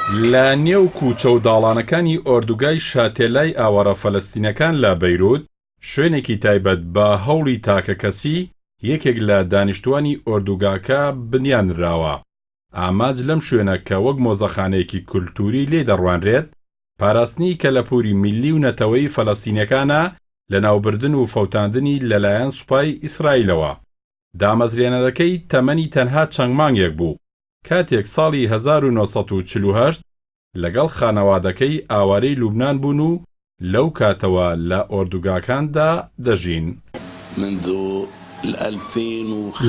لە نێو کوچە و داڵانەکانی ئۆردوگای شاتێلای ئاوەڕە فەلەستینەکان لە بەیروت شوێنێکی تایبەت بە هەوڵی تاکەکەسی یەکێک لە دانیشتوانی ئۆردوگاکە بنیانراوە. ئاماج لەم شوێنە کە وەک مۆزەخانەیەکی کولتوری لێ دەڕوانرێت پاراستنی کەلەپوری میلی و نەتەوەی فەلەستینیەکانە لە ناوبردن و فەوتاندنی لەلایەن سوپای ئیسرائیلەوە. دامەزرێنەرەکەی تەمەنی تەنها چەند مانگێک بوو کاتێک ساڵی 1948 لەگەڵ خانەوادەکەی ئاوارەی لوبنان بوون و لەو کاتەوە لە ئۆردوگاکاندا دەژین.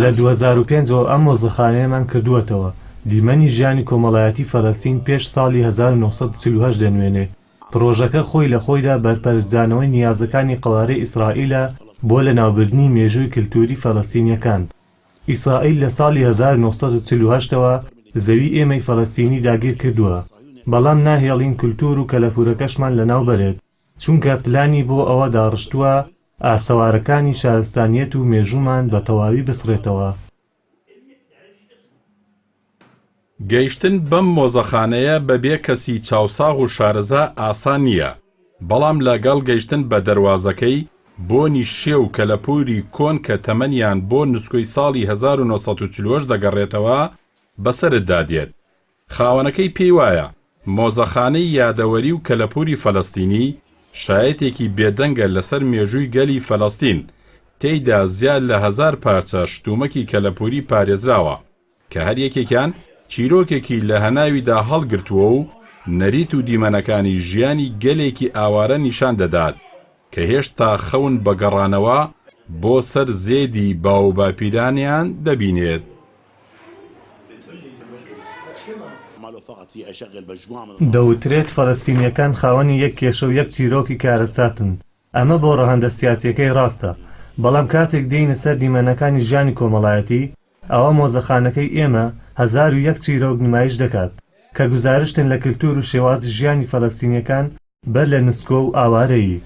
لە 2005 ئەم مۆزەخانەیەمان کردووەتەوە. دیمەنی ژیانی کۆمەڵایەتی فەلەستین پێش ساڵی 1948 دەنوێنێ. پرۆژەکە خۆی لە خۆیدا بەرپەرزدانەوەی نیازەکانی قەوارەی ئیسرائیلە بۆ لە ناوبردنی مێژووی کلتوری فەلەستینیەکان. ئیسرائیل لە ساڵی 1948ەوە زەوی ئێمەی فەلەستینی داگیر کردووە، بەڵام ناهێڵین کولتور و کەلەپورەکەشمان لەناو بەرێت، چونکە پلانی بۆ ئەوە داڕشتووە ئاسەوارەکانی شارستانیەت و مێژوومان بە تەواوی بسڕێتەوە. گەیشتن بەم مۆزەخانەیە بەبێ کەسی چاوساغ و شارەزا ئاسان نییە، بەڵام لەگەڵ گەیشتن بە دەروازەکەی بۆنی شێو کەلەپوری کۆن کە تەمەنیان بۆ نوسکۆی ساڵی 1948 دەگەڕێتەوە بەسەرتدا دێت. خاوەنەکەی پێی وایە مۆزەخانەی یادەوەری و کەلەپوری فەلەستینی شایەتێکی بێدەنگە لەسەر مێژووی گەلی فەلەستین، تێیدا زیاد لە 1000 پارچە شتومەکی کەلەپوری پارێزراوە کە هەر یەکێکیان چیرۆکێکی لە هەناویدا هەڵگرتووە و نەریت و دیمەنەکانی ژیانی گەلێکی ئاوارە نیشان دەدات کە هێشتا خەون بە گەڕانەوە بۆ سەر زێدی باو باپیرانیان دەبینێت. دەوترێت فەلەستینیەکان خاوەنی یەک کێشە و یەک چیرۆکی کارەساتن. ئەمە بۆ ڕەهەندە سیاسیەکەی ڕاستە، بەڵام کاتێک دێینە سەر دیمەنەکانی ژیانی کۆمەڵایەتی ئەوە مۆزەخانەکەی ئێمە 1001 چیرۆک نمایش دەکات کە گوزارشتن لە کلتور و شێوازی ژیانی فەلەستینیەکان بەر لە نسکۆ و ئاوارەیی.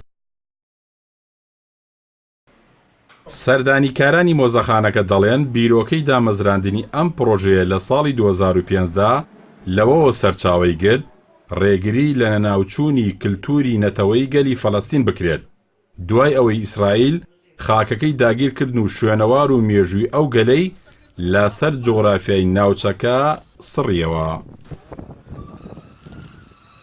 سەردانیکارانی مۆزەخانەکە دەڵێن بیرۆکەی دامەزراندنی ئەم پرۆژەیە لە ساڵی 2015 لەوەوە سەرچاوەی گرت ڕێگری لە نەناوچوونی کلتوری نەتەوەی گەلی فەلەستین بکرێت، دوای ئەوەی ئیسرائیل خاکەکەی داگیرکردن و شوێنەوار و مێژووی ئەو گەلەی لەسەر جۆغرافیای ناوچەکە سڕیەوە.